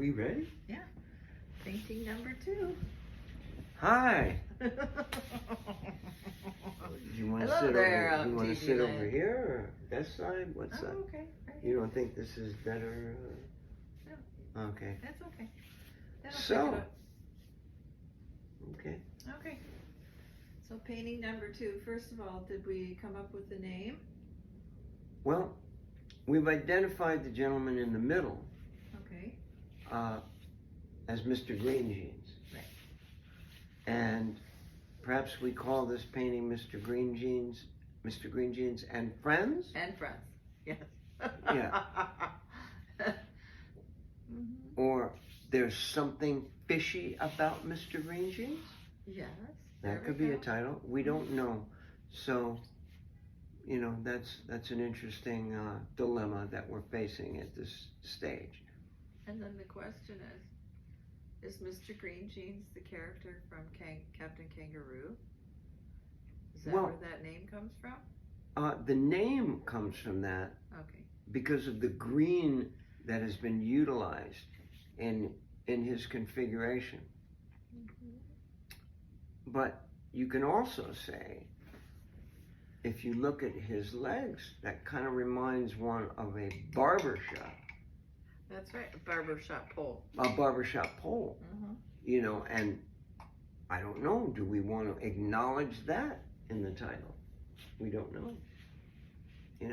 we ready? Yeah. Painting number 2. Hi. You want to Hello sit there, over? You want to TV sit land. over here or that side? What side? Okay. Right. You don't think this is better? No. Okay. That's okay. That'll So. pick it up. Okay. Okay. So painting number 2. First of all, did we come up with the name? Well, we've identified the gentleman in the middle Okay. as Mr. Green Jeans. Right. And perhaps we call this painting Mr. Green Jeans and Friends? And Friends. Yes. Yeah. Or there's something fishy about Mr. Green Jeans? Yes. That could be a title. We don't know. So, that's an interesting dilemma that we're facing at this stage. And then the question is Mr. Green Jeans the character from Captain Kangaroo? Is that where that name comes from? The name comes from that. Okay. Because of the green that has been utilized in his configuration. But you can also say, if you look at his legs, that kind of reminds one of a barber shop. That's right, a barbershop pole. A barbershop pole. And I don't know, do we want to acknowledge that in the title? We don't know. Do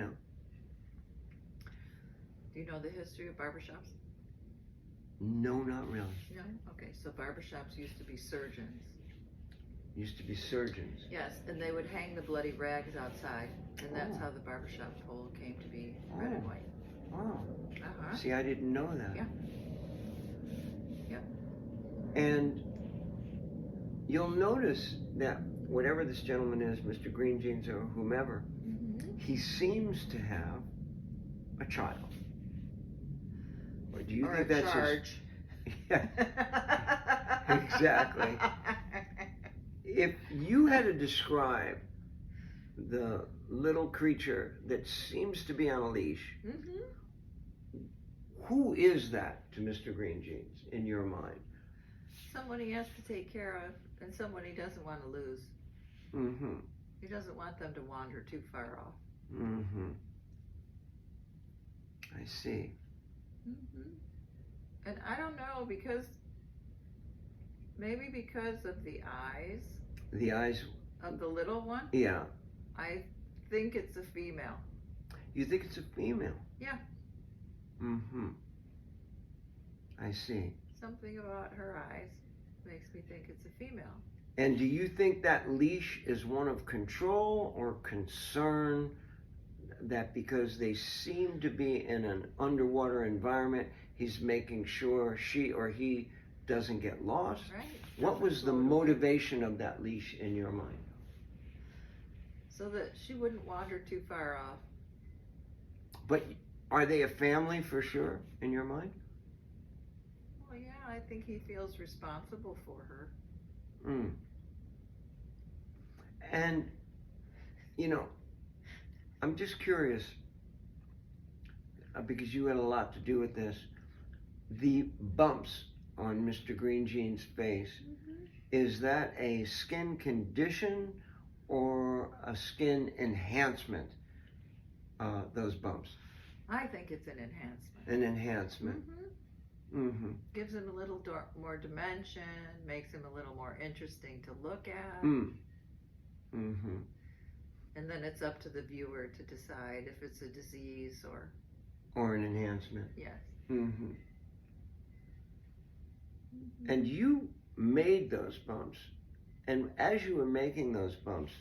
you know the history of barbershops? No, not really. No? Okay, so barbershops used to be surgeons. Used to be surgeons. Yes, and they would hang the bloody rags outside, and that's how the barbershop pole came to be red and white. Oh. Uh-huh. See, I didn't know that. Yeah. Yep. And you'll notice that whatever this gentleman is, Mr. Green Jeans or whomever, he seems to have a child. Or do you think that's charge? Yeah. Exactly. If you had to describe the little creature that seems to be on a leash, who is that to Mr. Green Jeans in your mind? Someone he has to take care of, and someone he doesn't want to lose. He doesn't want them to wander too far off. I see. And I don't know, maybe because of the eyes. The eyes of the little one? Yeah. I think it's a female. You think it's a female? Yeah. I see. Something about her eyes makes me think it's a female. And do you think that leash is one of control or concern, that because they seem to be in an underwater environment, he's making sure she or he doesn't get lost? Right. What was the motivation of that leash in your mind? So that she wouldn't wander too far off. But are they a family for sure in your mind? Well, yeah, I think he feels responsible for her. And, I'm just curious, because you had a lot to do with this, the bumps on Mr. Green Jeans' face, is that a skin condition or a skin enhancement, those bumps? I think it's an enhancement. An enhancement. Gives him a little more dimension, makes him a little more interesting to look at. And then it's up to the viewer to decide if it's a disease or an enhancement. Yes. And you made those bumps, and as you were making those bumps,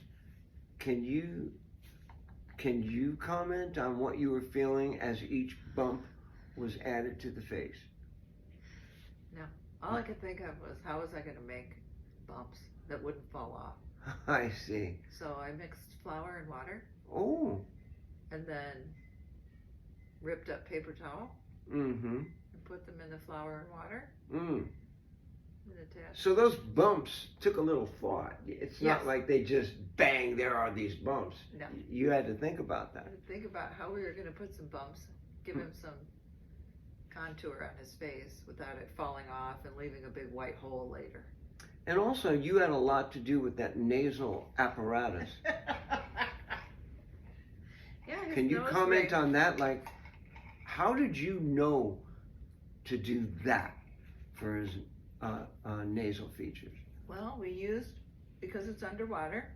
can you comment on what you were feeling as each bump was added to the face? No. All I could think of was, how was I going to make bumps that wouldn't fall off? I see. So I mixed flour and water. Oh. And then ripped up paper towel. And put them in the flour and water. So those bumps took a little thought. It's not like they just bang, there are these bumps. No. You had to think about that. I had to think about how we were going to put some bumps, give him some contour on his face without it falling off and leaving a big white hole later. And also, you had a lot to do with that nasal apparatus. Yeah, Can you comment on that? Like, how did you know to do that for his nasal features? Well, we used, because it's underwater,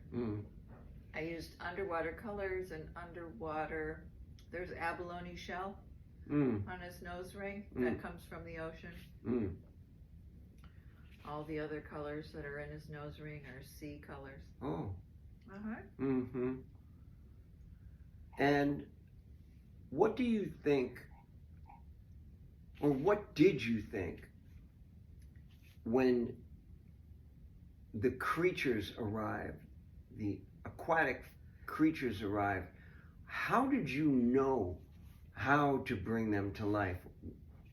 I used underwater colors and underwater, there's abalone shell on his nose ring that comes from the ocean. All the other colors that are in his nose ring are sea colors. Oh. Uh-huh. And what do you think, or what did you think, when the creatures arrived, the aquatic creatures arrived? How did you know how to bring them to life?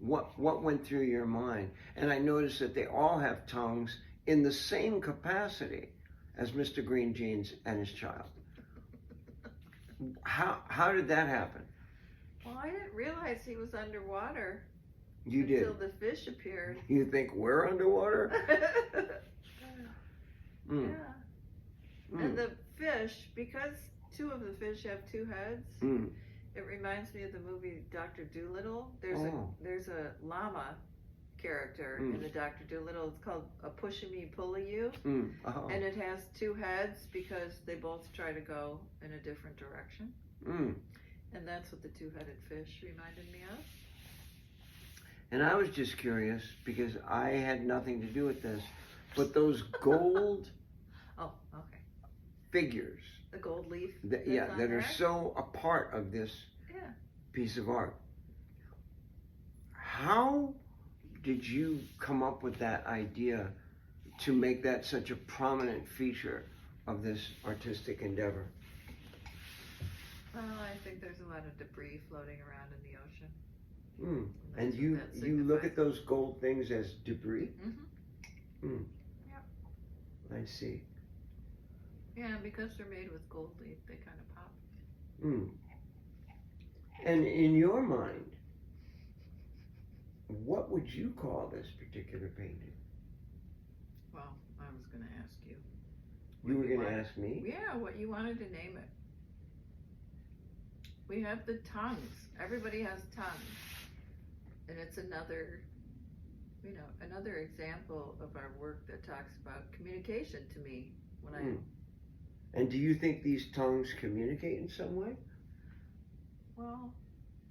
What went through your mind? And I noticed that they all have tongues in the same capacity as Mr. Green Jeans and his child. How did that happen? Well, I didn't realize he was underwater. You did. Until the fish appeared. You think we're underwater? And the fish, because two of the fish have two heads, it reminds me of the movie Dr. Dolittle. There's a llama character in the Dr. Dolittle. It's called A Push-a-Me Pull-a-You. And it has two heads because they both try to go in a different direction. And that's what the two-headed fish reminded me of. And I was just curious, because I had nothing to do with this, but those gold figures, the gold leaf, that are so a part of this piece of art. How did you come up with that idea to make that such a prominent feature of this artistic endeavor? Well, I think there's a lot of debris floating around in the ocean. And you look at those gold things as debris? Yep. I see. Yeah, because they're made with gold leaf, they kind of pop. And in your mind, what would you call this particular painting? Well, I was going to ask you. You were going to ask me? Yeah, what you wanted to name it. We have the tongues. Everybody has tongues. And it's another example of our work that talks about communication to me. And do you think these tongues communicate in some way? Well,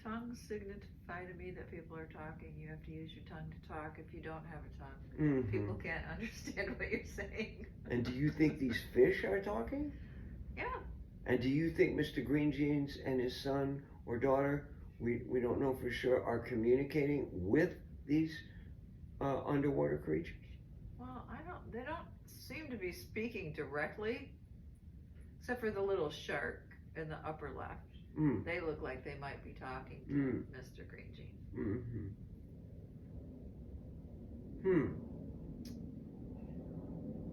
tongues signify to me that people are talking. You have to use your tongue to talk. If you don't have a tongue, people can't understand what you're saying. And do you think these fish are talking? Yeah. And do you think Mr. Green Jeans and his son or daughter, we don't know for sure, are communicating with these underwater creatures? Well, they don't seem to be speaking directly, except for the little shark in the upper left. They look like they might be talking to Mr. Green Jeans.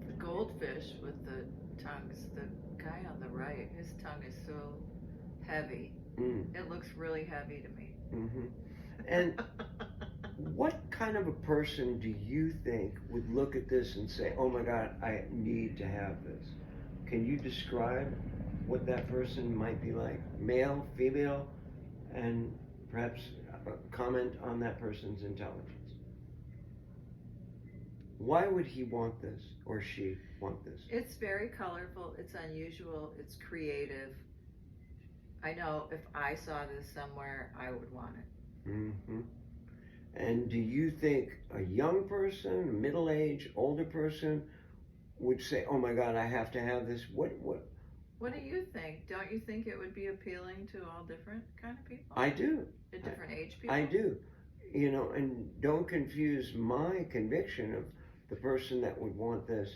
The goldfish with the tongues, the guy on the right, his tongue is so heavy. It looks really heavy to me. And what kind of a person do you think would look at this and say, oh my God, I need to have this? Can you describe what that person might be like? Male, female, and perhaps comment on that person's intelligence. Why would he want this, or she want this? It's very colorful, it's unusual, it's creative. I know if I saw this somewhere, I would want it. And do you think a young person, a middle-aged, older person would say, oh my God, I have to have this? What do you think? Don't you think it would be appealing to all different kind of people? I do. To different age people? I do. You know, and don't confuse my conviction of the person that would want this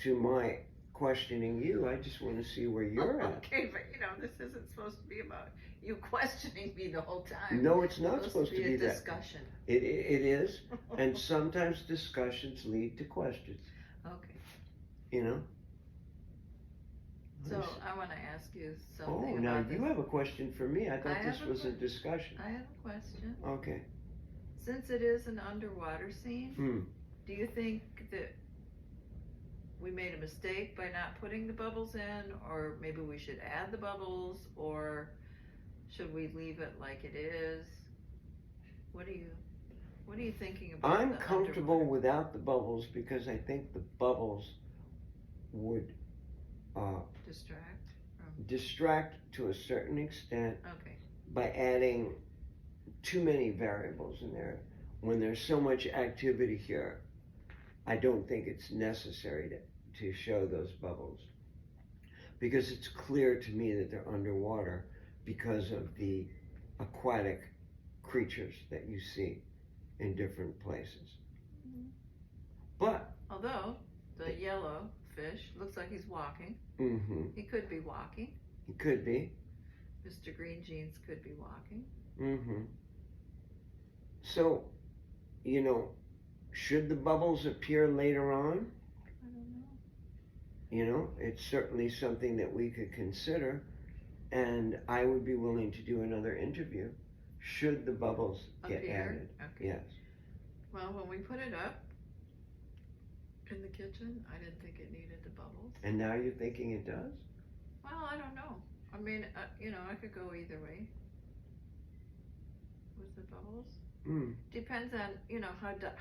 to my questioning you. I just want to see where you're at. Okay, but this isn't supposed to be about you questioning me the whole time. No, it's not supposed to be a that. Discussion. It is, and sometimes discussions lead to questions. Okay. So I want to ask you something. Oh, now you have a question for me. I thought this was a discussion. I have a question. Okay. since it is an underwater scene, do you think that we made a mistake by not putting the bubbles in, or maybe we should add the bubbles, or should we leave it like it is? What are you thinking about? I'm comfortable without the bubbles because I think the bubbles would distract to a certain extent by adding too many variables in there. When there's so much activity here, I don't think it's necessary to show those bubbles, because it's clear to me that they're underwater because of the aquatic creatures that you see in different places. Mm-hmm. But although the yellow fish looks like he's walking, he could be walking. He could be. Mr. Green Jeans could be walking. So, should the bubbles appear later on? I don't know. It's certainly something that we could consider, and I would be willing to do another interview should the bubbles get added. Okay. Yes. Well, when we put it up in the kitchen, I didn't think it needed the bubbles. And now you're thinking it does? Well, I don't know. I mean, I could go either way with the bubbles. Depends on,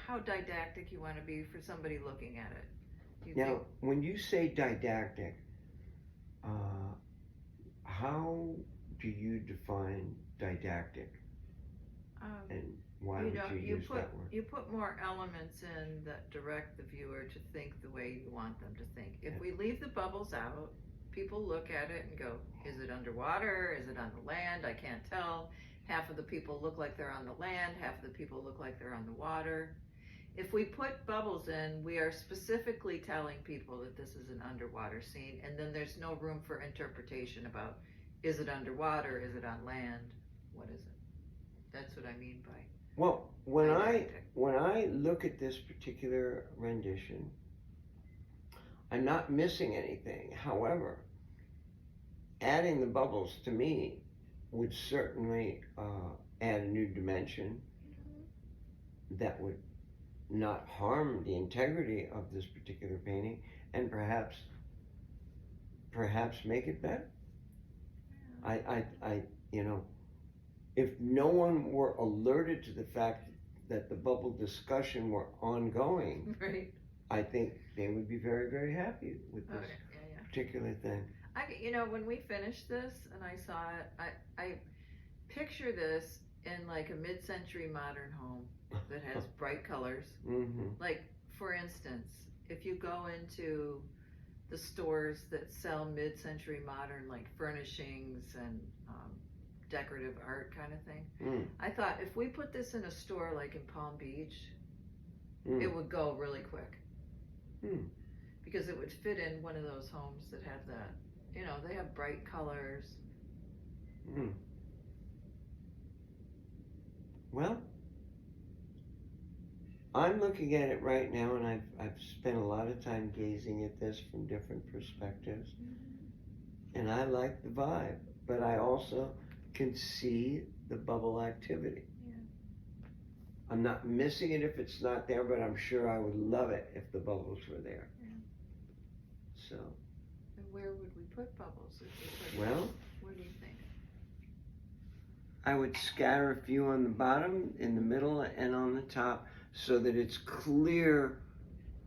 how didactic you want to be for somebody looking at it. Now, when you say didactic, how do you define didactic? And why would you use that word? You put more elements in that direct the viewer to think the way you want them to think. If we leave the bubbles out, people look at it and go, is it underwater? Is it on the land? I can't tell. Half of the people look like they're on the land, half of the people look like they're on the water. If we put bubbles in, we are specifically telling people that this is an underwater scene, and then there's no room for interpretation about, is it underwater, is it on land, what is it? That's what I mean by when I look at this particular rendition, I'm not missing anything. However, adding the bubbles to me would certainly add a new dimension that would not harm the integrity of this particular painting, and perhaps make it better. If no one were alerted to the fact that the bubble discussion were ongoing, I think they would be very, very happy with this particular thing. When we finished this and I saw it, I picture this in like a mid-century modern home that has bright colors. Like, for instance, if you go into the stores that sell mid-century modern, like furnishings and decorative art kind of thing, I thought if we put this in a store like in Palm Beach, it would go really quick. Because it would fit in one of those homes that have that, they have bright colors. Well, I'm looking at it right now, and I've spent a lot of time gazing at this from different perspectives, and I like the vibe, but I also can see the bubble activity. I'm not missing it if it's not there, but I'm sure I would love it if the bubbles were there. So. And where would we put bubbles? Well, what do you think? I would scatter a few on the bottom, in the middle, and on the top, so that it's clear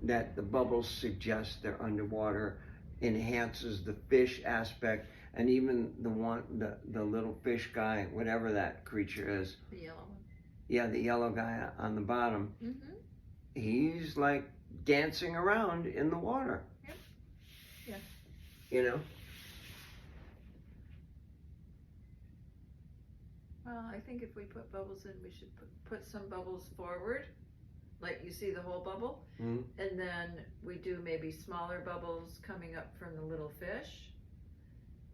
that the bubbles suggest they're underwater, enhances the fish aspect, and even the little fish guy, whatever that creature is. The yellow one. Yeah, the yellow guy on the bottom. He's like dancing around in the water. Yeah. Well, I think if we put bubbles in, we should put some bubbles forward, like you see the whole bubble, and then we do maybe smaller bubbles coming up from the little fish,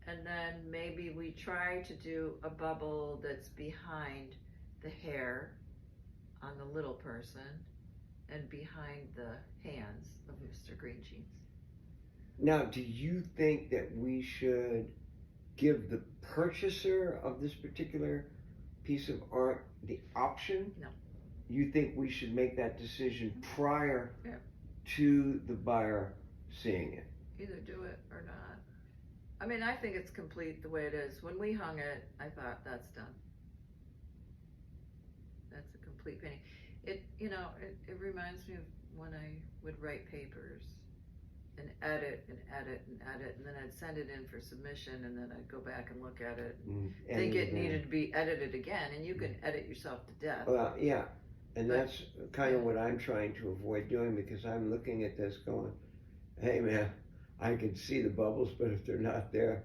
and then maybe we try to do a bubble that's behind the hair on the little person and behind the hands of Mr. Green Jeans. Now, do you think that we should give the purchaser of this particular piece of art the option? No. you think we should make that decision prior Yeah. to the buyer seeing it? Either do it or not. I mean, I think it's complete the way it is. When we hung it, I thought, that's done. That's a complete painting. It reminds me of when I would write papers and edit and edit and edit, and then I'd send it in for submission, and then I'd go back and look at it and think it needed to be edited again, and you can edit yourself to death. Well, yeah, and that's kind of what I'm trying to avoid doing, because I'm looking at this going, hey man, I can see the bubbles, but if they're not there,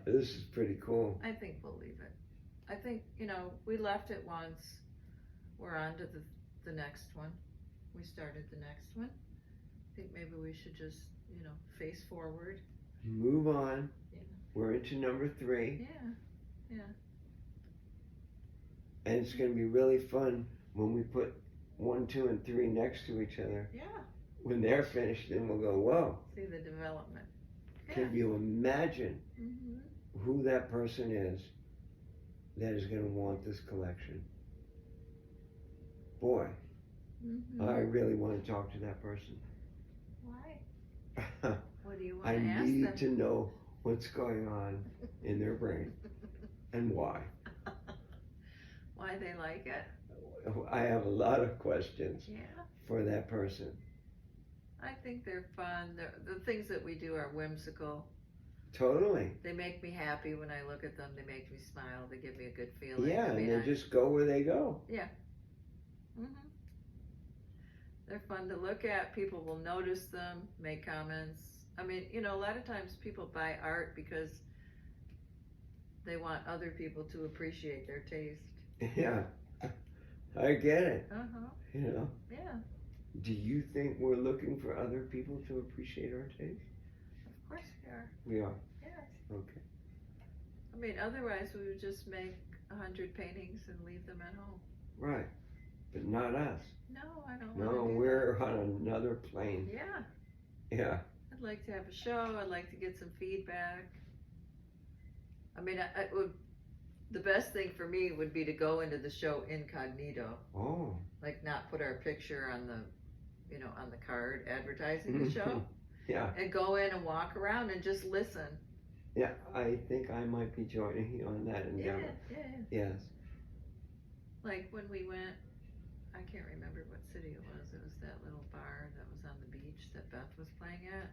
this is pretty cool. I think we'll leave it. I think, we left it once. We're on to the next one. We started the next one. I think maybe we should just, face forward. Move on. Yeah. We're into number 3. Yeah. And it's going to be really fun when we put 1, 2, and 3 next to each other. Yeah. When they're finished, then we'll go, whoa. See the development. Yeah. Can you imagine who that person is that is going to want this collection? Boy, I really want to talk to that person. Why? What do you want I to ask them? need to know what's going on in their brain and why. Why they like it. I have a lot of questions for that person. I think they're fun. The things that we do are whimsical. Totally. They make me happy when I look at them. They make me smile. They give me a good feeling. Yeah, and they just go where they go. Yeah. They're fun to look at. People will notice them, make comments. I mean, a lot of times people buy art because they want other people to appreciate their taste. Yeah, I get it. Yeah. Do you think we're looking for other people to appreciate our taste? Of course we are. We are? Yes. Okay. I mean, otherwise we would just make 100 paintings and leave them at home. Right. But not us. No, I don't want No, to do we're on another plane. that. Yeah. I'd like to have a show. I'd like to get some feedback. I mean, the best thing for me would be to go into the show incognito. Oh. Like not put our picture on the, on the card advertising the show. Yeah. And go in and walk around and just listen. Yeah, I think I might be joining you on that endeavor. Yeah. Yes. Like when we went, I can't remember what city it was. It was that little bar that was on the beach that Beth was playing at.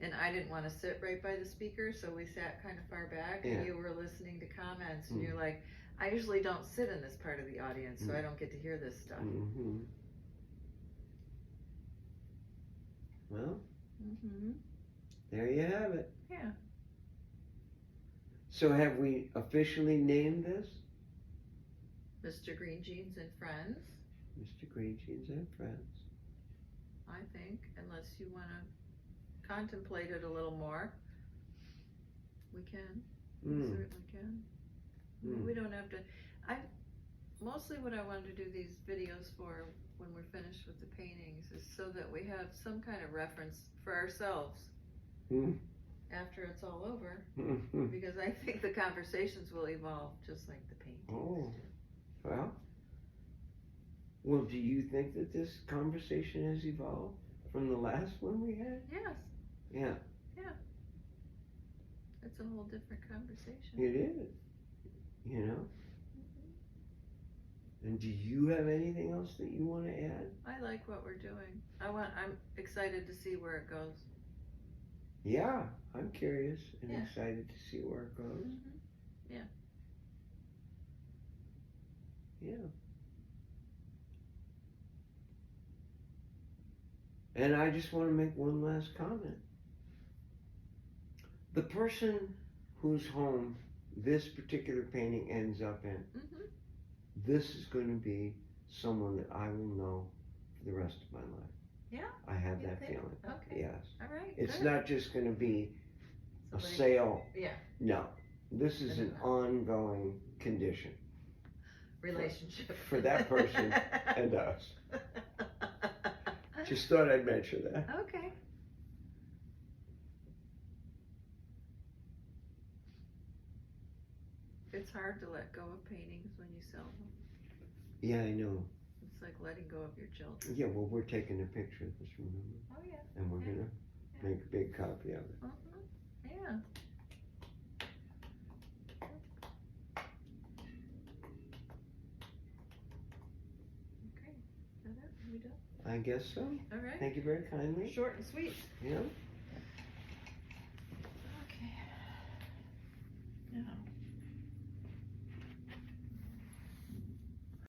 And I didn't want to sit right by the speaker, so we sat kind of far back, and you were listening to comments, and you're like, I usually don't sit in this part of the audience, so I don't get to hear this stuff. Well, there you have it. Yeah. So have we officially named this? Mr. Green Jeans and Friends. Mr. Green Jeans and Friends. I think, unless you want to contemplate it a little more, we can. We certainly can. We don't have to. Mostly what I wanted to do these videos for when we're finished with the paintings is so that we have some kind of reference for ourselves after it's all over, because I think the conversations will evolve just like the paintings. Oh, well, do you think that this conversation has evolved from the last one we had? Yes. Yeah. It's a whole different conversation. It is. And do you have anything else that you want to add? I like what we're doing. I'm excited to see where it goes. Yeah, I'm curious and excited to see where it goes. Yeah. And I just want to make one last comment. The person whose home this particular painting ends up in, this is going to be someone that I will know for the rest of my life. Yeah. I have that feeling. Okay. Yes. All right. It's good. not just going to be Somebody, a sale. Yeah. No. This is an ongoing condition. Relationship. For that person and us. Just thought I'd mention that. Okay. It's hard to let go of paintings when you sell them. Yeah, I know. It's like letting go of your children. Yeah, well, we're taking a picture of this, remember? Oh yeah. And we're gonna make a big copy of it. Yeah. Okay. Is that it? Are we done? I guess so. All right. Thank you very kindly. Short and sweet. Yeah. Okay. Now.